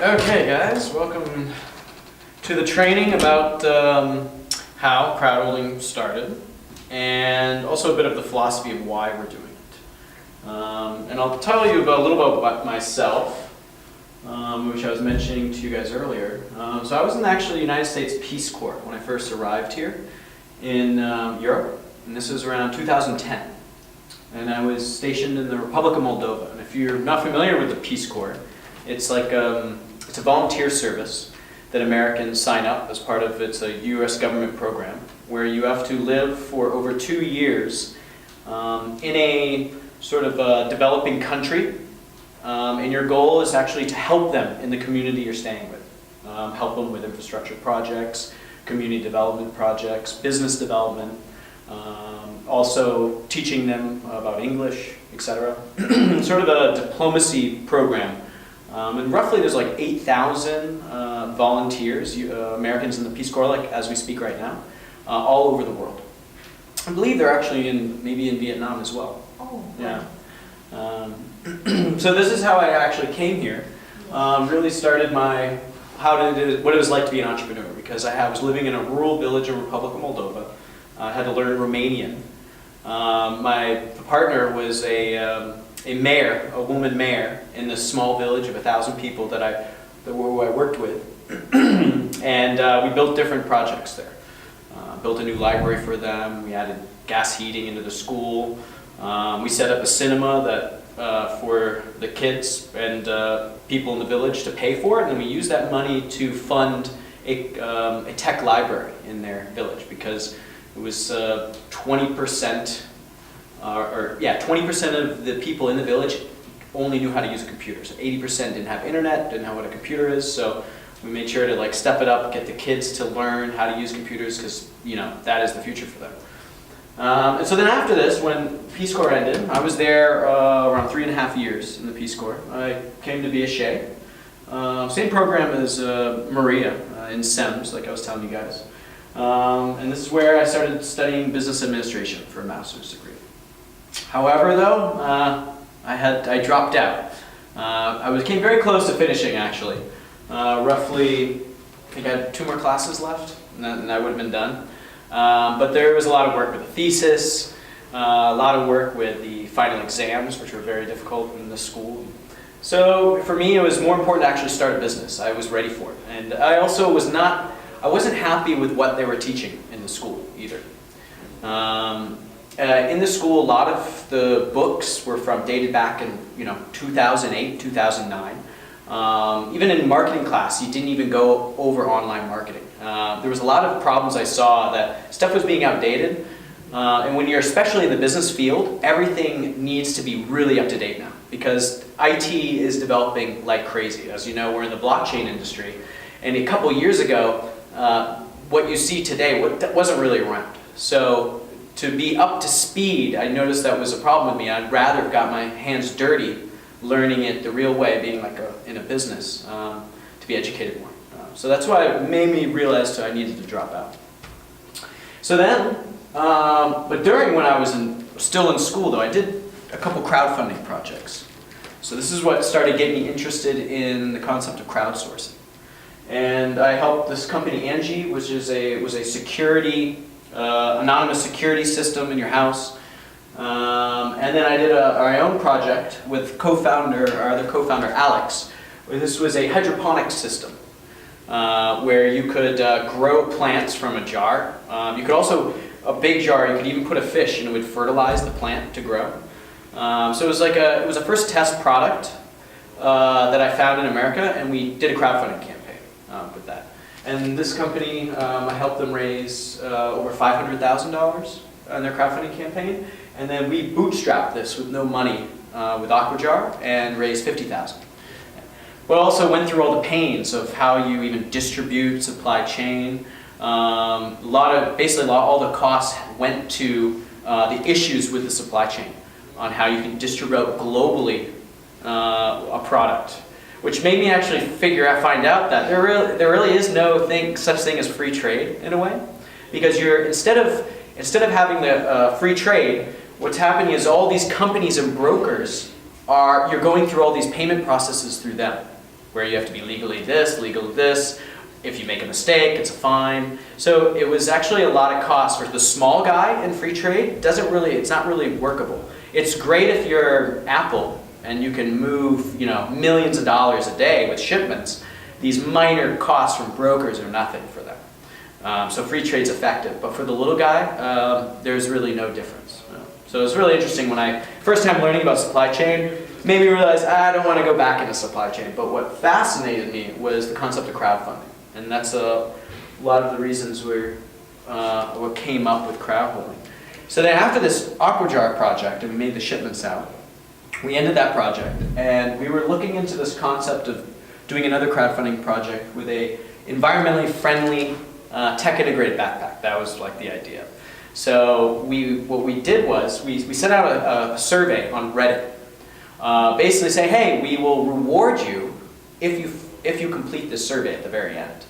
Okay guys, welcome to the training about how crowdholding started and also a bit of the philosophy of why we're doing it. And I'll tell you a little bit about myself, which I was mentioning to you guys earlier. So I was in actually the United States Peace Corps when I first arrived here in Europe, and this was around 2010. And I was stationed in the Republic of Moldova. And if you're not familiar with the Peace Corps, it's like it's a volunteer service that Americans sign up as part of it's a U.S. government program where you have to live for over 2 years in a sort of a developing country, and your goal is actually to help them in the community you're staying with, help them with infrastructure projects, community development projects, business development, also teaching them about English, etc. Sort of a diplomacy program. And roughly there's like 8,000 volunteers, Americans in the Peace Corps, like as we speak right now, all over the world. I believe they're actually maybe in Vietnam as well. Oh, yeah. So this is how I actually came here. Really started my what it was like to be an entrepreneur, because I was living in a rural village in Republic of Moldova. I had to learn Romanian. My partner was a mayor, a woman mayor, in this small village of 1,000 people that I worked with, and we built different projects there. Built a new library for them. We added gas heating into the school. We set up a cinema that for the kids and people in the village to pay for, and then we used that money to fund a tech library in their village, because it was 20%. 20% of the people in the village only knew how to use a computer. So 80% didn't have internet, didn't know what a computer is. So we made sure to step it up, get the kids to learn how to use computers, because that is the future for them. And so then after this, when Peace Corps ended, I was there around 3.5 years in the Peace Corps. I came to be a Shay. Same program as Maria in SEMS, like I was telling you guys. And this is where I started studying business administration for a master's degree. However, though, I dropped out. I came very close to finishing, actually. Roughly, I think I had 2 more classes left, and I would have been done. But there was a lot of work with the thesis, a lot of work with the final exams, which were very difficult in the school. So for me, it was more important to actually start a business. I was ready for it. And I also wasn't happy with what they were teaching in the school either. In the school, a lot of the books were dated back in 2008, 2009. Even in marketing class, you didn't even go over online marketing. There was a lot of problems I saw that stuff was being outdated. And when you're especially in the business field, everything needs to be really up to date now, because IT is developing like crazy. As you know, we're in the blockchain industry. And a couple years ago, what you see today wasn't really around. So to be up to speed, I noticed that was a problem with me. I'd rather have got my hands dirty learning it the real way, being in a business, to be educated more. So that's why it made me realize I needed to drop out. So then, but during when I was still in school though, I did a couple crowdfunding projects. So this is what started getting me interested in the concept of crowdsourcing. And I helped this company, Angie, which was a security, anonymous security system in your house. And then I did our own project with our other co-founder, Alex. This was a hydroponics system where you could grow plants from a jar. You could also, a big jar, you could even put a fish and it would fertilize the plant to grow. So it was a first test product that I found in America, and we did a crowdfunding campaign with that. And this company, I helped them raise over $500,000 on their crowdfunding campaign. And then we bootstrapped this with no money with Aquajar and raised $50,000. But also went through all the pains of how you even distribute, supply chain. Basically all the costs went to the issues with the supply chain on how you can distribute globally a product. Which made me actually find out that there really is such thing as free trade in a way, because instead of having the free trade, what's happening is all these companies and brokers you're going through all these payment processes through them. where you have to be legally this, legal this. If you make a mistake, it's a fine. So it was actually a lot of cost for the small guy in free trade. It's not really workable. It's great if you're Apple and you can move, millions of dollars a day with shipments. These minor costs from brokers are nothing for them. So free trade's effective, but for the little guy, there's really no difference. So it was really interesting when first time learning about supply chain, made me realize I don't want to go back into supply chain. But what fascinated me was the concept of crowdfunding. And that's a lot of the reasons what came up with crowdholding. So then after this Aqua Jar project, and we made the shipments out, we ended that project, and we were looking into this concept of doing another crowdfunding project with a environmentally friendly, tech-integrated backpack. That was like the idea. So what we did was we sent out a survey on Reddit, basically saying, hey, we will reward you if you complete this survey at the very end.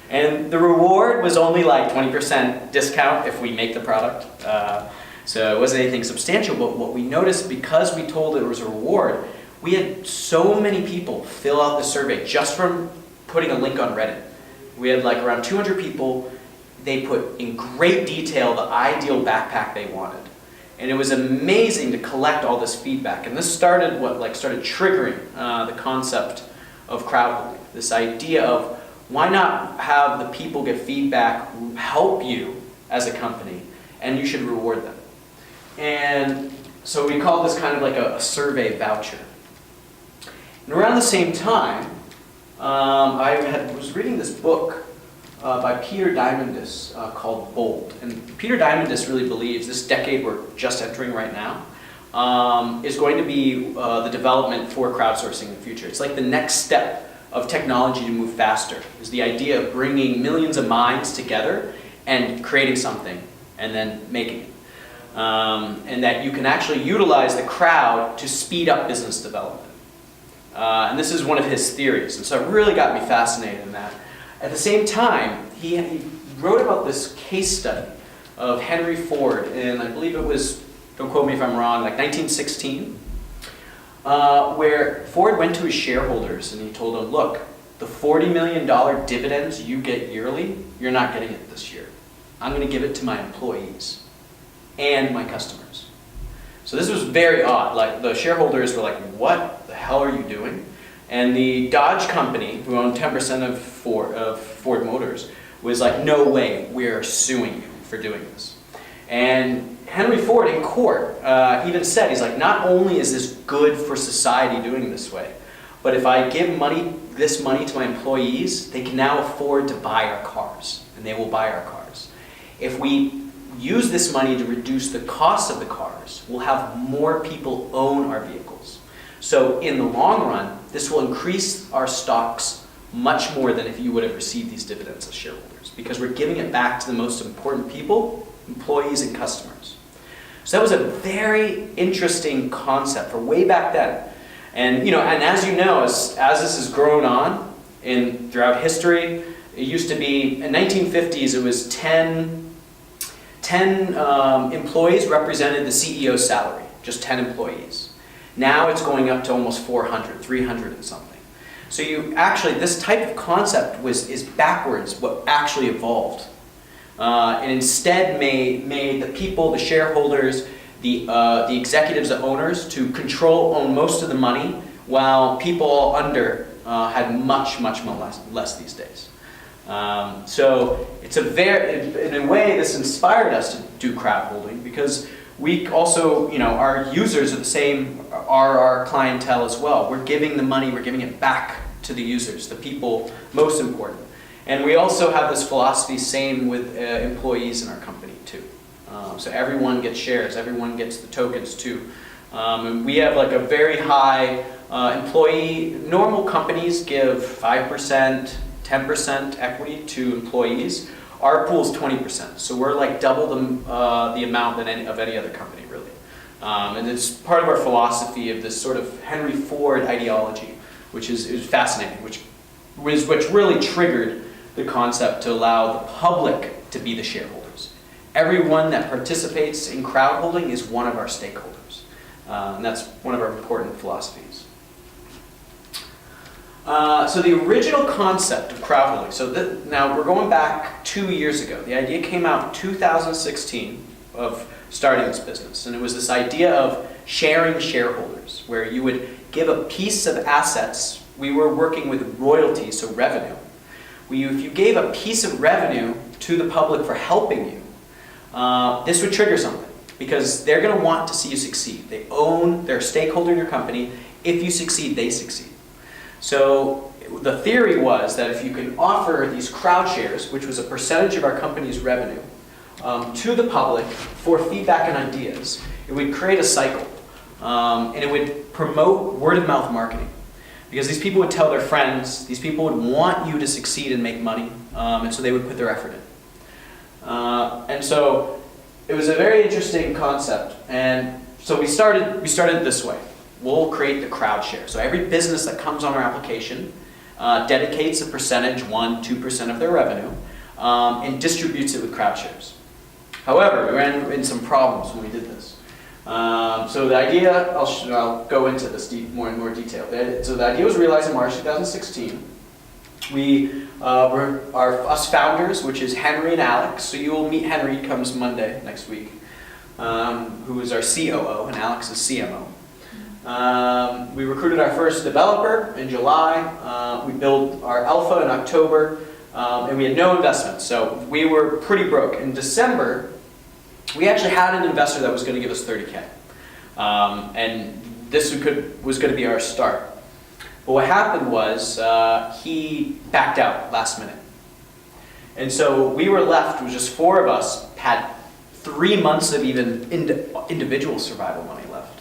And the reward was only like 20% discount if we make the product. So it wasn't anything substantial, but what we noticed, because we told it was a reward, we had so many people fill out the survey just from putting a link on Reddit. We had like around 200 people. They put in great detail the ideal backpack they wanted. And it was amazing to collect all this feedback. And this started started triggering the concept of crowdholding. This idea of why not have the people get feedback, help you as a company, and you should reward them. And so we called this kind of like a survey voucher. And around the same time, I was reading this book by Peter Diamandis called Bold. And Peter Diamandis really believes this decade we're just entering right now is going to be the development for crowdsourcing in the future. It's like the next step of technology to move faster, is the idea of bringing millions of minds together and creating something and then making it. And that you can actually utilize the crowd to speed up business development. And this is one of his theories, and so it really got me fascinated in that. At the same time, he wrote about this case study of Henry Ford, and I believe it was, don't quote me if I'm wrong, like 1916, where Ford went to his shareholders and he told them, look, the $40 million dividends you get yearly, you're not getting it this year. I'm going to give it to my employees and my customers. So this was very odd. Like, the shareholders were like, what the hell are you doing? And the Dodge company, who owned 10% of Ford Motors, was like, no way, we're suing you for doing this. And Henry Ford in court even said, he's like, not only is this good for society doing this way, but if I give this money to my employees, they can now afford to buy our cars, and they will buy our cars. If we use this money to reduce the cost of the cars, we'll have more people own our vehicles. So in the long run, this will increase our stocks much more than if you would have received these dividends as shareholders, because we're giving it back to the most important people, employees and customers. So that was a very interesting concept for way back then. And and as you know, as this has grown on throughout history, it used to be in 1950s it was 10 employees represented the CEO's salary, just 10 employees. Now it's going up to almost 400, 300 and something. So this type of concept is backwards what actually evolved. And instead made the people, the shareholders, the executives, the owners, to own most of the money, while people under had much less these days. So it's in a way this inspired us to do crowdholding, because we also, our users are the same, are our clientele as well. We're giving the money, we're giving it back to the users, the people most important. And we also have this philosophy, same with employees in our company too. So everyone gets shares, everyone gets the tokens too. And we have like a very high employee, normal companies give 5%, 10% equity to employees. Our pool is 20%, so we're like double the amount of any other company, really. And it's part of our philosophy of this sort of Henry Ford ideology, which is fascinating, which really triggered the concept to allow the public to be the shareholders. Everyone that participates in crowdholding is one of our stakeholders, and that's one of our important philosophies. So the original concept of crowdholding, now we're going back 2 years ago. The idea came out in 2016 of starting this business, and it was this idea of sharing shareholders, where you would give a piece of assets. We were working with royalties, so revenue. If you gave a piece of revenue to the public for helping you, this would trigger something, because they're going to want to see you succeed. They're a stakeholder in your company. If you succeed, they succeed. So the theory was that if you can offer these crowd shares, which was a percentage of our company's revenue, to the public for feedback and ideas, it would create a cycle. And it would promote word-of-mouth marketing. Because these people would tell their friends, these people would want you to succeed and make money, and so they would put their effort in. And so it was a very interesting concept. And so we started this way. We'll create the crowd share. So every business that comes on our application dedicates a percentage, 1-2% of their revenue, and distributes it with crowd shares. However, we ran into some problems when we did this. So the idea, I'll go into this more in more detail. So the idea was realized in March 2016. We us founders, which is Henry and Alex. So you will meet Henry, comes Monday next week, who is our COO, and Alex is CMO. We recruited our first developer in July. We built our alpha in October, and we had no investment. So we were pretty broke. In December, we actually had an investor that was going to give us $30K. And this was going to be our start. But what happened was he backed out last minute. And so we were left with just 4 of us, had 3 months of even individual survival money left.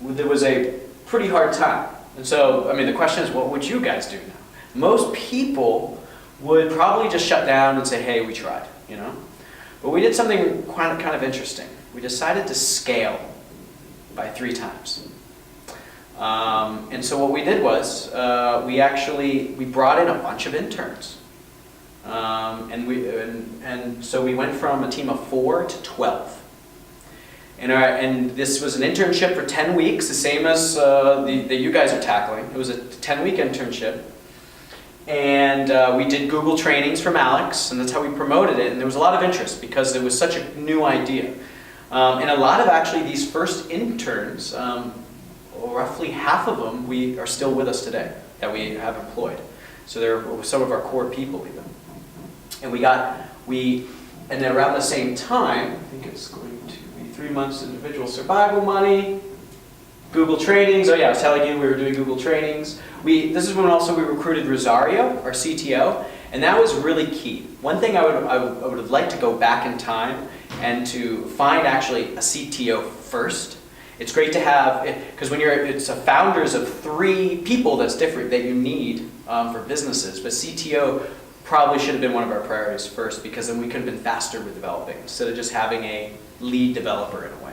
There was a pretty hard time. And so, the question is, what would you guys do now? Most people would probably just shut down and say, hey, we tried, But we did something kind of interesting. We decided to scale by 3 times. And so what we did was, we brought in a bunch of interns. And so we went from a team of 4 to 12. And this was an internship for 10 weeks, the same as that you guys are tackling. It was a 10-week internship. And we did Google trainings from Alex, and that's how we promoted it. And there was a lot of interest because it was such a new idea. And a lot of actually these first interns, roughly half of them are still with us today that we have employed. So they're some of our core people even. And then around the same time, I think it's going to be 3 months individual survival money, Google trainings. Oh yeah, I was telling you we were doing Google trainings. This is when also we recruited Rosario, our CTO, and that was really key. One thing I would have liked to go back in time and to find actually a CTO first. It's great to have, because when it's a founders of 3 people that's different that you need for businesses, but CTO probably should have been one of our priorities first, because then we could have been faster with developing instead of just having a lead developer in a way.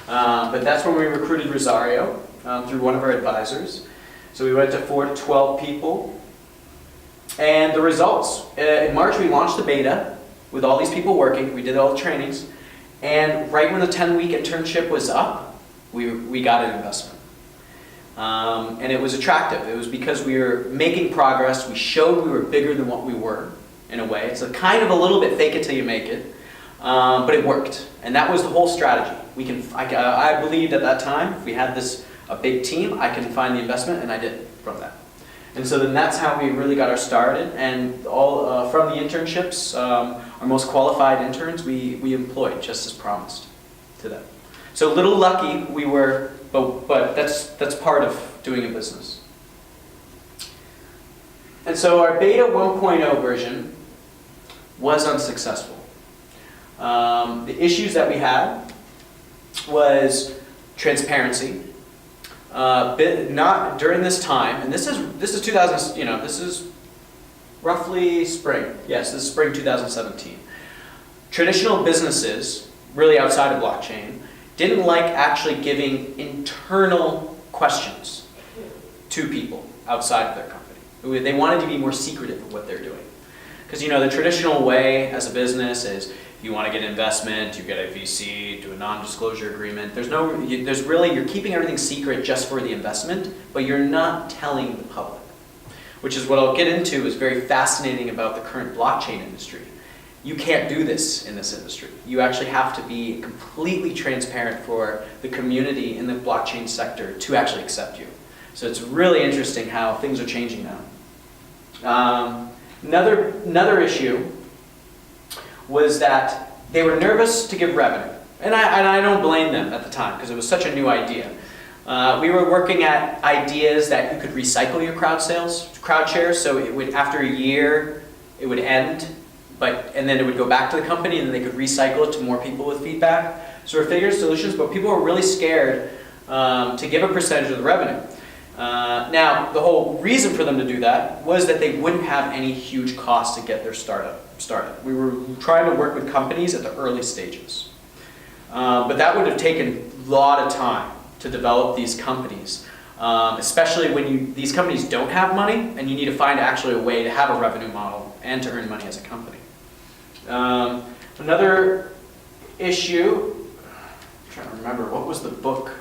But that's when we recruited Rosario through one of our advisors. So we went to 4 to 12 people. And the results, in March we launched the beta with all these people working. We did all the trainings. And right when the 10-week internship was up, we got an investment. And it was attractive. It was because we were making progress. We showed we were bigger than what we were, in a way. It's kind of a little bit fake it till you make it. But it worked. And that was the whole strategy. I believed at that time, if we had a big team, I can find the investment, and I did from that. And so then that's how we really got our started. And all from the internships, our most qualified interns, we employed just as promised to them. So a little lucky we were, but that's part of doing a business. And so our beta 1.0 version was unsuccessful. The issues that we had was transparency. Not during this time, and this is 2000. This is roughly spring. Yes, this is spring 2017. Traditional businesses, really outside of blockchain, didn't like actually giving internal questions to people outside of their company. They wanted to be more secretive of what they're doing. Because the traditional way as a business is you want to get investment, you get a VC, do a non-disclosure agreement. You're keeping everything secret just for the investment, but you're not telling the public. Which is what I'll get into is very fascinating about the current blockchain industry. You can't do this in this industry. You actually have to be completely transparent for the community in the blockchain sector to actually accept you. So it's really interesting how things are changing now. Another issue was that they were nervous to give revenue. And I don't blame them at the time because it was such a new idea. We were working at ideas that you could recycle your crowd shares, so it would, after a year, it would end, and then it would go back to the company and then they could recycle it to more people with feedback. So we're figuring solutions, but people were really scared to give a percentage of the revenue. Now, the whole reason for them to do that was that they wouldn't have any huge cost to get their startup started. We were trying to work with companies at the early stages. But that would have taken a lot of time to develop these companies, especially when these companies don't have money and you need to find actually a way to have a revenue model and to earn money as a company. Another issue, I'm trying to remember, what was the book?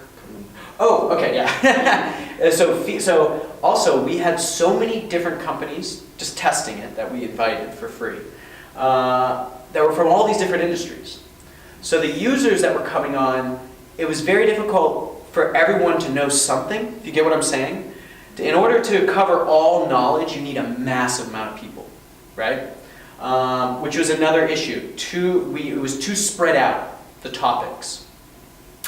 Oh, okay, yeah. So also we had so many different companies just testing it that we invited for free that were from all these different industries. So the users that were coming on, it was very difficult for everyone to know something, if you get what I'm saying. In order to cover all knowledge, you need a massive amount of people, right? Which was another issue. It was too spread out, the topics.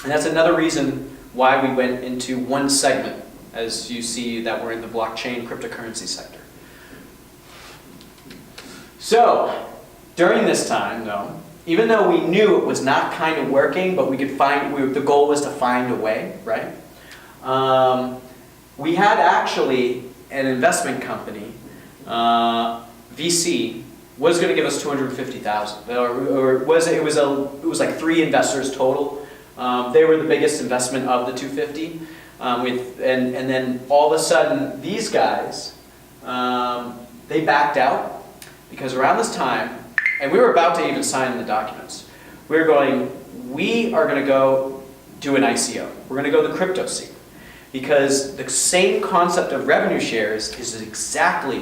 And that's another reason why we went into one segment, as you see that we're in the blockchain cryptocurrency sector. So, during this time, though, even though we knew it was not kind of working, but the goal was to find a way, right? We had actually an investment company, VC, was going to give us $250,000. It was like 3 investors total. They were the biggest investment of the 250. And then all of a sudden, these guys, they backed out because around this time, and we were about to even sign the documents, we are going to go do an ICO. We're going to go the crypto scene. Because the same concept of revenue shares is exactly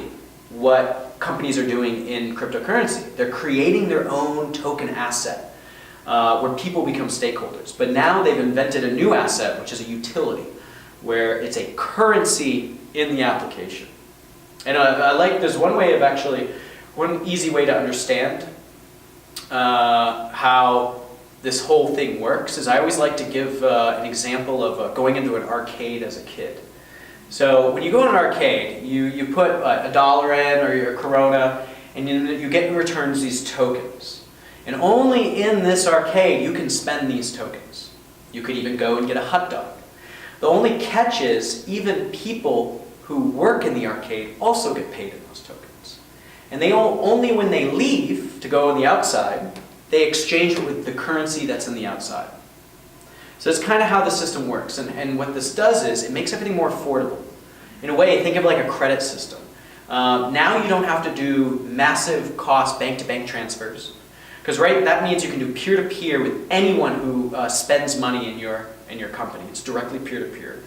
what companies are doing in cryptocurrency. They're creating their own token asset where people become stakeholders. But now they've invented a new asset, which is a utility, where it's a currency in the application. And there's one easy way to understand how this whole thing works is I always like to give an example of going into an arcade as a kid. So when you go in an arcade, you put $1 in or your Corona, and you get in returns these tokens. And only in this arcade you can spend these tokens. You could even go and get a hot dog. The only catch is even people who work in the arcade also get paid in those tokens. And they only when they leave to go on the outside, they exchange it with the currency that's in the outside. So that's kind of how the system works. And what this does is it makes everything more affordable. In a way, think of it like a credit system. Now you don't have to do massive cost bank-to-bank transfers. Because that means you can do peer-to-peer with anyone who spends money in your company. It's directly peer-to-peer.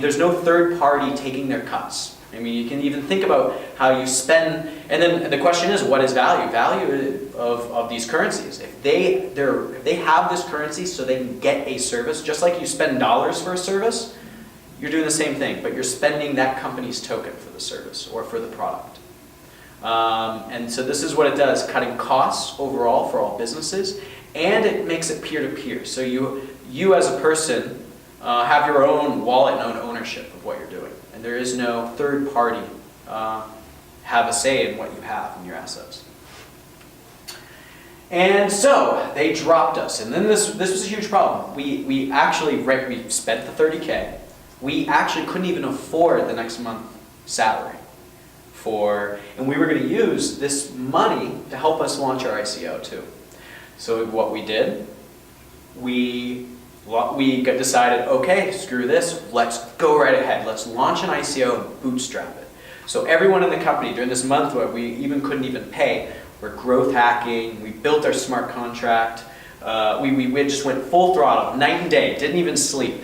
There's no third party taking their cuts. I mean, you can even think about how you spend, and then the question is, what is value? Value of these currencies. If they have this currency so they can get a service, just like you spend dollars for a service, you're doing the same thing, but you're spending that company's token for the service or for the product. And so this is what it does, cutting costs overall for all businesses, and it makes it peer-to-peer. So you as a person have your own wallet and own ownership of what you're doing. And there is no third party have a say in what you have in your assets. And so they dropped us, and then this was a huge problem. We spent the $30K. We actually couldn't even afford the next month's salary and we were going to use this money to help us launch our ICO too. So what we did, we decided, okay, screw this, let's go right ahead. Let's launch an ICO and bootstrap it. So everyone in the company during this month where we couldn't even pay, we're growth hacking, we built our smart contract, we just went full throttle, night and day, didn't even sleep.